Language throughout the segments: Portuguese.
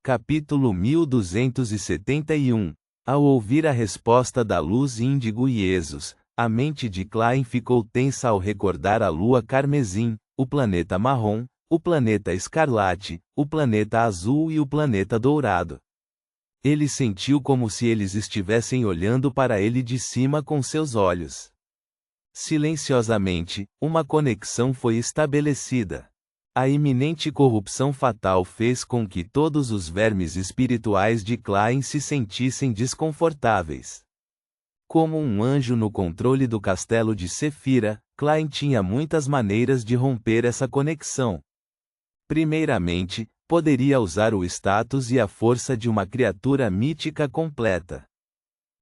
Capítulo 1271. Ao ouvir a resposta da luz índigo e Esus, a mente de Klein ficou tensa ao recordar a lua carmesim, o planeta marrom, o planeta escarlate, o planeta azul e o planeta dourado. Ele sentiu como se eles estivessem olhando para ele de cima com seus olhos. Silenciosamente, uma conexão foi estabelecida. A iminente corrupção fatal fez com que todos os vermes espirituais de Klein se sentissem desconfortáveis. Como um anjo no controle do castelo de Sefira, Klein tinha muitas maneiras de romper essa conexão. Primeiramente, poderia usar o status e a força de uma criatura mítica completa.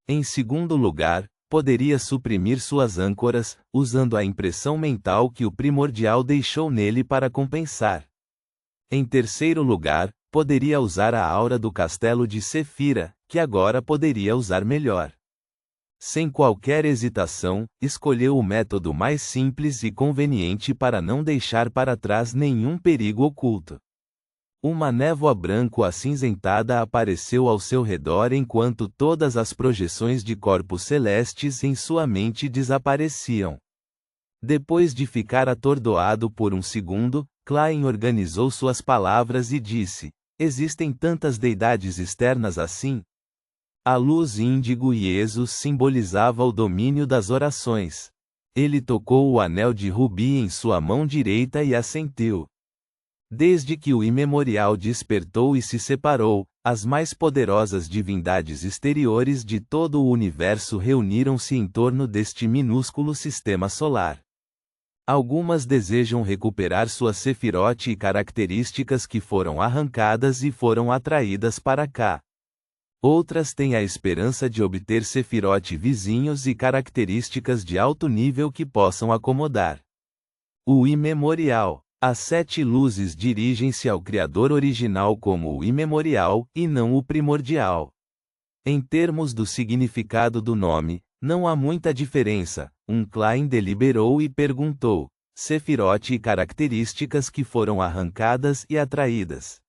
Em segundo lugar, poderia suprimir suas âncoras, usando a impressão mental que o primordial deixou nele para compensar. Em terceiro lugar, poderia usar a aura do castelo de Sefira, que agora poderia usar melhor. Sem qualquer hesitação, escolheu o método mais simples e conveniente para não deixar para trás nenhum perigo oculto. Uma névoa branco-acinzentada apareceu ao seu redor enquanto todas as projeções de corpos celestes em sua mente desapareciam. Depois de ficar atordoado por um segundo, Klein organizou suas palavras e disse: "Existem tantas deidades externas assim?" A luz índigo e Esus simbolizava o domínio das orações. Ele tocou o anel de rubi em sua mão direita e assentiu. Desde que o imemorial despertou e se separou, as mais poderosas divindades exteriores de todo o universo reuniram-se em torno deste minúsculo sistema solar. Algumas desejam recuperar suas sefirote e características que foram arrancadas e foram atraídas para cá. Outras têm a esperança de obter sefirote vizinhos e características de alto nível que possam acomodar o imemorial. As 7 luzes dirigem-se ao Criador original como o imemorial, e não o primordial. Em termos do significado do nome, não há muita diferença. Klein deliberou e perguntou: Sefirote e características que foram arrancadas e atraídas.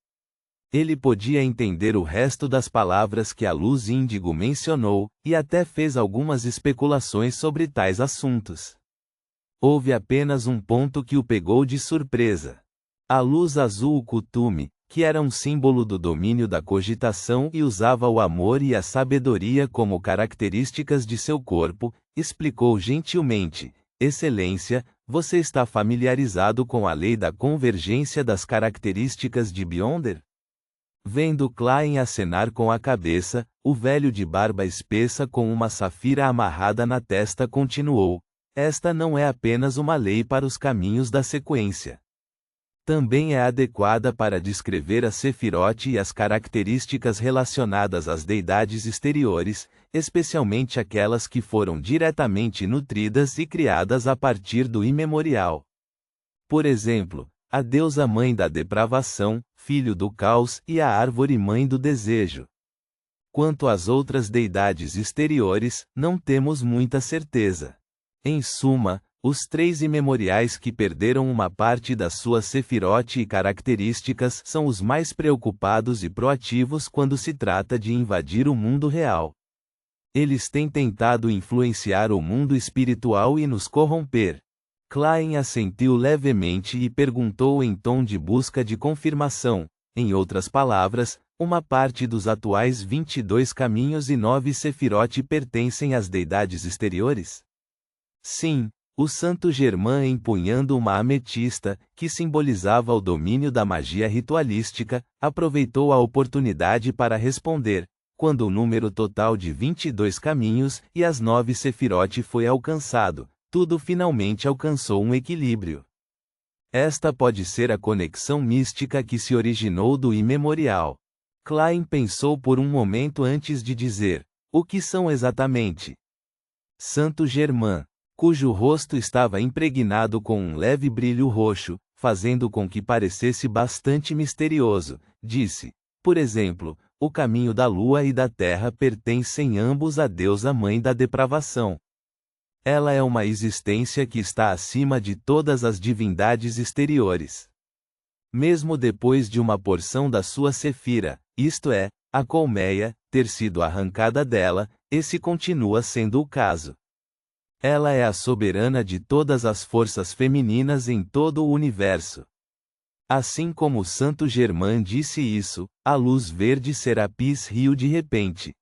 Ele podia entender o resto das palavras que a luz índigo mencionou, e até fez algumas especulações sobre tais assuntos. Houve apenas um ponto que o pegou de surpresa. A luz azul Kutume, que era um símbolo do domínio da cogitação e usava o amor e a sabedoria como características de seu corpo, explicou gentilmente: Excelência, você está familiarizado com a lei da convergência das características de Beyonder? Vendo Klein acenar com a cabeça, o velho de barba espessa com uma safira amarrada na testa continuou: Esta não é apenas uma lei para os caminhos da sequência. Também é adequada para descrever a Sefirote e as características relacionadas às deidades exteriores, especialmente aquelas que foram diretamente nutridas e criadas a partir do imemorial. Por exemplo, a deusa mãe da depravação, filho do caos, e a árvore mãe do desejo. Quanto às outras deidades exteriores, não temos muita certeza. Em suma, os 3 imemoriais que perderam uma parte da sua sefirote e características são os mais preocupados e proativos quando se trata de invadir o mundo real. Eles têm tentado influenciar o mundo espiritual e nos corromper. Klein assentiu levemente e perguntou em tom de busca de confirmação: em outras palavras, uma parte dos atuais 22 caminhos e 9 sefirote pertencem às deidades exteriores? Sim, o santo Germain, empunhando uma ametista, que simbolizava o domínio da magia ritualística, aproveitou a oportunidade para responder, quando o número total de 22 caminhos e as 9 sefirote foi alcançado, tudo finalmente alcançou um equilíbrio. Esta pode ser a conexão mística que se originou do imemorial. Klein pensou por um momento antes de dizer: o que são exatamente? Santo Germain, cujo rosto estava impregnado com um leve brilho roxo, fazendo com que parecesse bastante misterioso, disse: por exemplo, o caminho da lua e da terra pertencem ambos à deusa mãe da depravação. Ela é uma existência que está acima de todas as divindades exteriores. Mesmo depois de uma porção da sua sefira, isto é, a colmeia, ter sido arrancada dela, esse continua sendo o caso. Ela é a soberana de todas as forças femininas em todo o universo. Assim como Santo Germain disse isso, a luz verde Serapis riu de repente.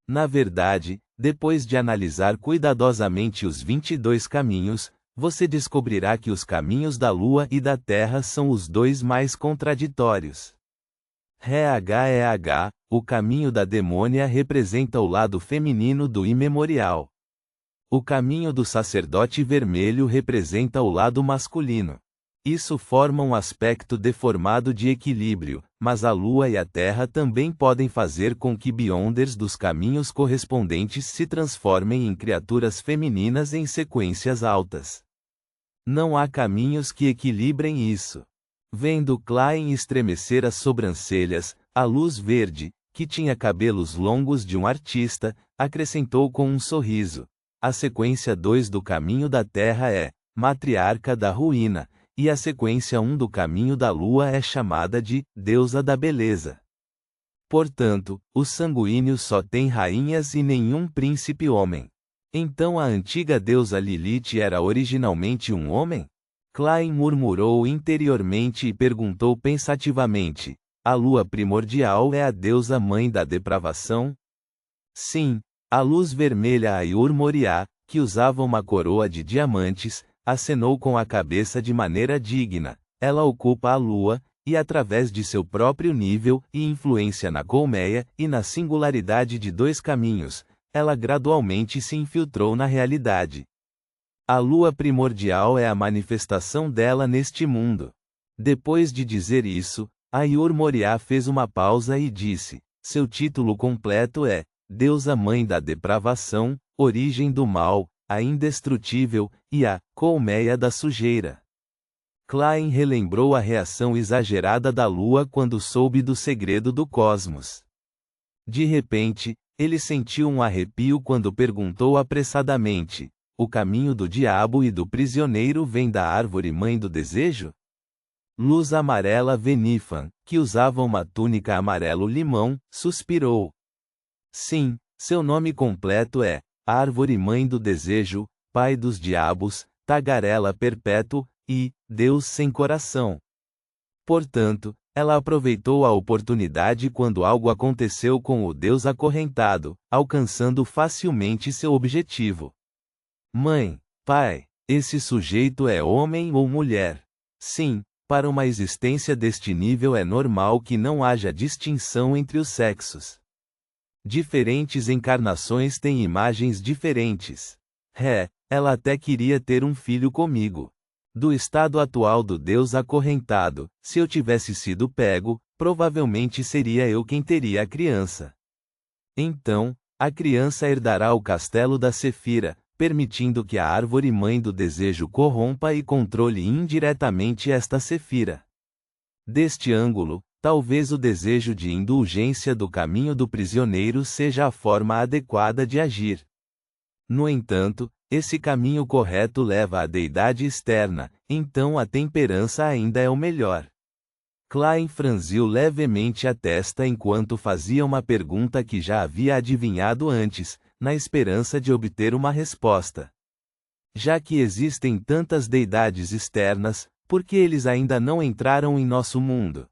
Na verdade, depois de analisar cuidadosamente os 22 caminhos, você descobrirá que os caminhos da Lua e da Terra são os dois mais contraditórios. Reh, o caminho da demônia representa o lado feminino do imemorial. O caminho do sacerdote vermelho representa o lado masculino. Isso forma um aspecto deformado de equilíbrio, mas a Lua e a Terra também podem fazer com que Beyonders dos caminhos correspondentes se transformem em criaturas femininas em sequências altas. Não há caminhos que equilibrem isso. Vendo Klein estremecer as sobrancelhas, a luz verde, que tinha cabelos longos de um artista, acrescentou com um sorriso. A sequência 2 do caminho da Terra é Matriarca da Ruína, e a sequência 1 do caminho da Lua é chamada de Deusa da Beleza. Portanto, os sanguíneos só têm rainhas e nenhum príncipe homem. Então a antiga deusa Lilith era originalmente um homem? Klein murmurou interiormente e perguntou pensativamente: a lua primordial é a deusa mãe da depravação? Sim, a luz vermelha Ayur Moriá, que usava uma coroa de diamantes, acenou com a cabeça de maneira digna. Ela ocupa a lua, e através de seu próprio nível e influência na colmeia e na singularidade de dois caminhos, ela gradualmente se infiltrou na realidade. A lua primordial é a manifestação dela neste mundo. Depois de dizer isso, Ayur Moriá fez uma pausa e disse: seu título completo é Deusa Mãe da Depravação, Origem do Mal, a Indestrutível, e a Colmeia da Sujeira. Klein relembrou a reação exagerada da lua quando soube do segredo do cosmos. De repente, ele sentiu um arrepio quando perguntou apressadamente: o caminho do diabo e do prisioneiro vem da árvore mãe do desejo? Luz amarela Venifan, que usava uma túnica amarelo-limão, suspirou. Sim, seu nome completo é Árvore Mãe do Desejo, Pai dos Diabos, Tagarela Perpétuo, e Deus sem coração. Portanto, ela aproveitou a oportunidade quando algo aconteceu com o Deus acorrentado, alcançando facilmente seu objetivo. Mãe, pai, esse sujeito é homem ou mulher? Sim, para uma existência deste nível é normal que não haja distinção entre os sexos. Diferentes encarnações têm imagens diferentes. Ela até queria ter um filho comigo. Do estado atual do Deus acorrentado, se eu tivesse sido pego, provavelmente seria eu quem teria a criança. Então, a criança herdará o castelo da Sefira, permitindo que a árvore mãe do desejo corrompa e controle indiretamente esta Sefira. Deste ângulo, talvez o desejo de indulgência do caminho do prisioneiro seja a forma adequada de agir. No entanto, esse caminho correto leva à deidade externa, então a temperança ainda é o melhor. Klein franziu levemente a testa enquanto fazia uma pergunta que já havia adivinhado antes, na esperança de obter uma resposta. Já que existem tantas deidades externas, por que eles ainda não entraram em nosso mundo?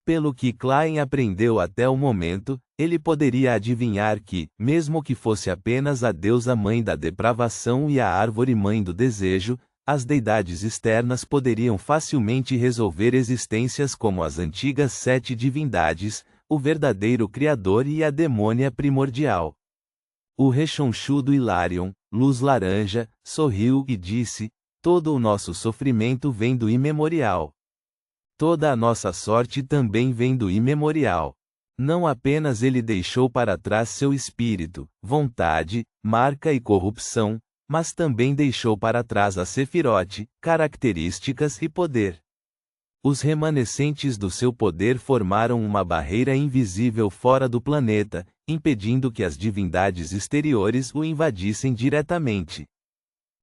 Pelo que Klein aprendeu até o momento, ele poderia adivinhar que, mesmo que fosse apenas a deusa mãe da depravação e a árvore mãe do desejo, as deidades externas poderiam facilmente resolver existências como as antigas 7 divindades, o verdadeiro Criador e a demônia primordial. O rechonchudo Hilarion, luz laranja, sorriu e disse: todo o nosso sofrimento vem do imemorial. Toda a nossa sorte também vem do imemorial. Não apenas ele deixou para trás seu espírito, vontade, marca e corrupção, mas também deixou para trás a Sefirote, características e poder. Os remanescentes do seu poder formaram uma barreira invisível fora do planeta, impedindo que as divindades exteriores o invadissem diretamente.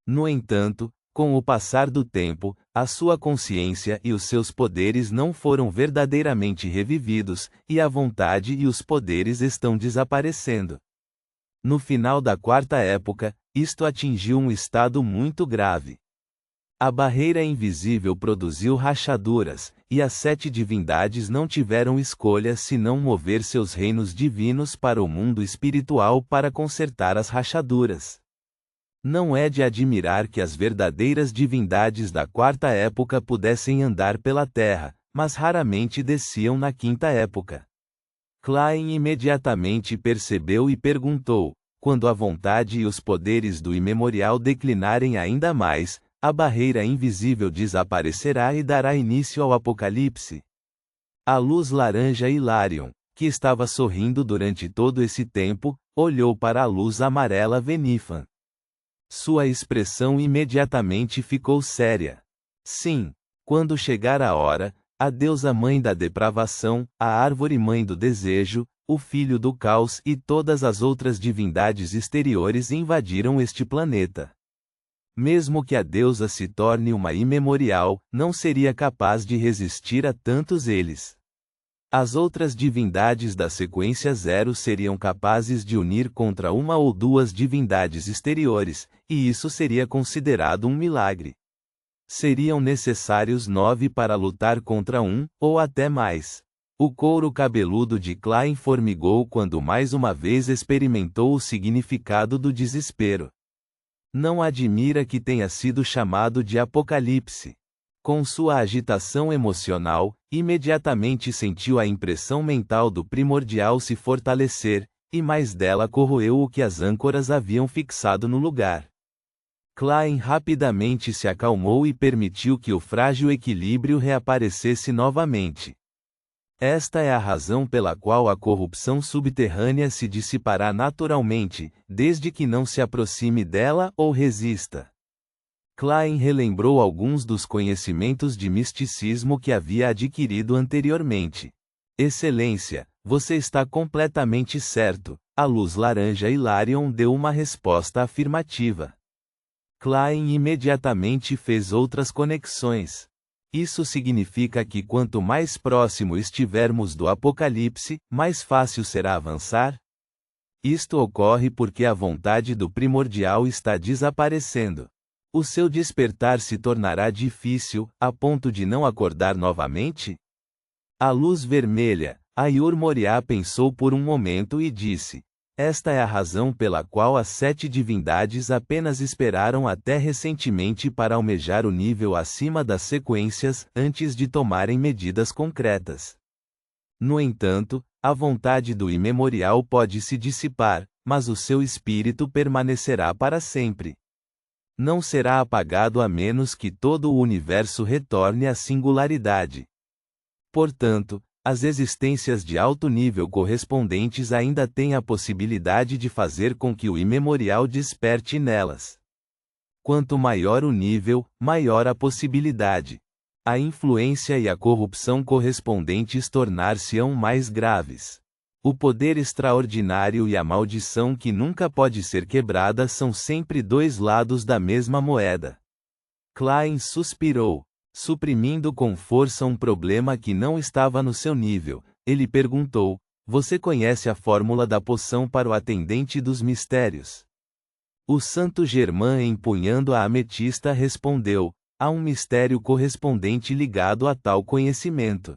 No entanto, Com o passar do tempo, a sua consciência e os seus poderes não foram verdadeiramente revividos, e a vontade e os poderes estão desaparecendo. No final da quarta época, isto atingiu um estado muito grave. A barreira invisível produziu rachaduras, e as 7 divindades não tiveram escolha senão mover seus reinos divinos para o mundo espiritual para consertar as rachaduras. Não é de admirar que as verdadeiras divindades da quarta época pudessem andar pela terra, mas raramente desciam na quinta época. Klein imediatamente percebeu e perguntou: quando a vontade e os poderes do imemorial declinarem ainda mais, a barreira invisível desaparecerá e dará início ao Apocalipse. A luz laranja Hilarion, que estava sorrindo durante todo esse tempo, olhou para a luz amarela Venifan. Sua expressão imediatamente ficou séria. Sim, quando chegar a hora, a deusa mãe da depravação, a árvore mãe do desejo, o filho do caos e todas as outras divindades exteriores invadiram este planeta. Mesmo que a deusa se torne uma imemorial, não seria capaz de resistir a tantos eles. As outras divindades da sequência 0 seriam capazes de unir contra uma ou duas divindades exteriores, e isso seria considerado um milagre. Seriam necessários 9 para lutar contra um, ou até mais. O couro cabeludo de Klein formigou quando mais uma vez experimentou o significado do desespero. Não admira que tenha sido chamado de Apocalipse. Com sua agitação emocional, imediatamente sentiu a impressão mental do primordial se fortalecer, e mais dela corroeu o que as âncoras haviam fixado no lugar. Klein rapidamente se acalmou e permitiu que o frágil equilíbrio reaparecesse novamente. Esta é a razão pela qual a corrupção subterrânea se dissipará naturalmente, desde que não se aproxime dela ou resista. Klein relembrou alguns dos conhecimentos de misticismo que havia adquirido anteriormente. Excelência, você está completamente certo. A luz laranja Hilarion deu uma resposta afirmativa. Klein imediatamente fez outras conexões. Isso significa que quanto mais próximo estivermos do Apocalipse, mais fácil será avançar? Isto ocorre porque a vontade do primordial está desaparecendo. O seu despertar se tornará difícil, a ponto de não acordar novamente? A luz vermelha, Ayur Moriá pensou por um momento e disse: esta é a razão pela qual as 7 divindades apenas esperaram até recentemente para almejar o nível acima das sequências, antes de tomarem medidas concretas. No entanto, a vontade do imemorial pode se dissipar, mas o seu espírito permanecerá para sempre. Não será apagado a menos que todo o universo retorne à singularidade. Portanto, as existências de alto nível correspondentes ainda têm a possibilidade de fazer com que o imemorial desperte nelas. Quanto maior o nível, maior a possibilidade. A influência e a corrupção correspondentes tornar-se-ão mais graves. O poder extraordinário e a maldição que nunca pode ser quebrada são sempre dois lados da mesma moeda. Klein suspirou. Suprimindo com força um problema que não estava no seu nível, ele perguntou: você conhece a fórmula da poção para o atendente dos mistérios? O santo Germain, empunhando a ametista, respondeu: há um mistério correspondente ligado a tal conhecimento.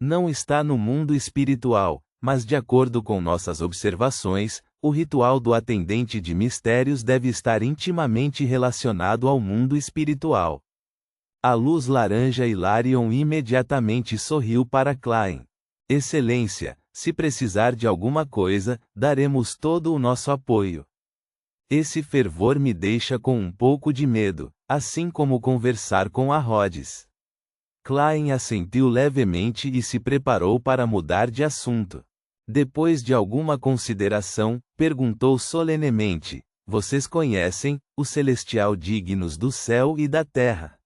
Não está no mundo espiritual, mas de acordo com nossas observações, o ritual do atendente de mistérios deve estar intimamente relacionado ao mundo espiritual. A luz laranja Hilarion imediatamente sorriu para Klein. Excelência, se precisar de alguma coisa, daremos todo o nosso apoio. Esse fervor me deixa com um pouco de medo, assim como conversar com a Rhodes. Klein assentiu levemente e se preparou para mudar de assunto. Depois de alguma consideração, perguntou solenemente: vocês conhecem o celestial dignos do céu e da terra?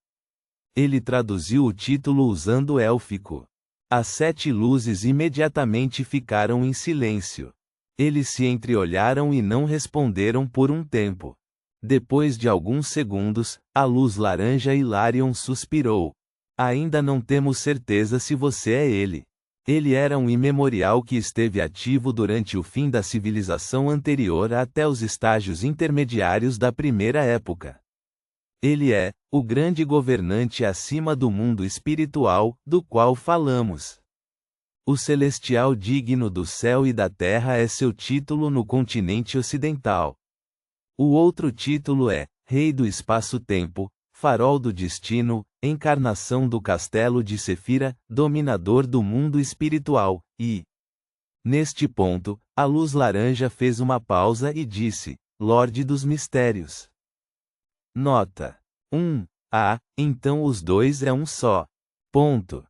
Ele traduziu o título usando élfico. As 7 luzes imediatamente ficaram em silêncio. Eles se entreolharam e não responderam por um tempo. Depois de alguns segundos, a luz laranja Hilarion suspirou. Ainda não temos certeza se você é ele. Ele era um imemorial que esteve ativo durante o fim da civilização anterior até os estágios intermediários da primeira época. Ele é o grande governante acima do mundo espiritual, do qual falamos. O celestial digno do céu e da terra é seu título no continente ocidental. O outro título é Rei do Espaço-Tempo, Farol do Destino, Encarnação do Castelo de Sefira, Dominador do mundo espiritual, e... Neste ponto, a luz laranja fez uma pausa e disse, Lorde dos Mistérios. Nota. Então os dois é um só. Ponto.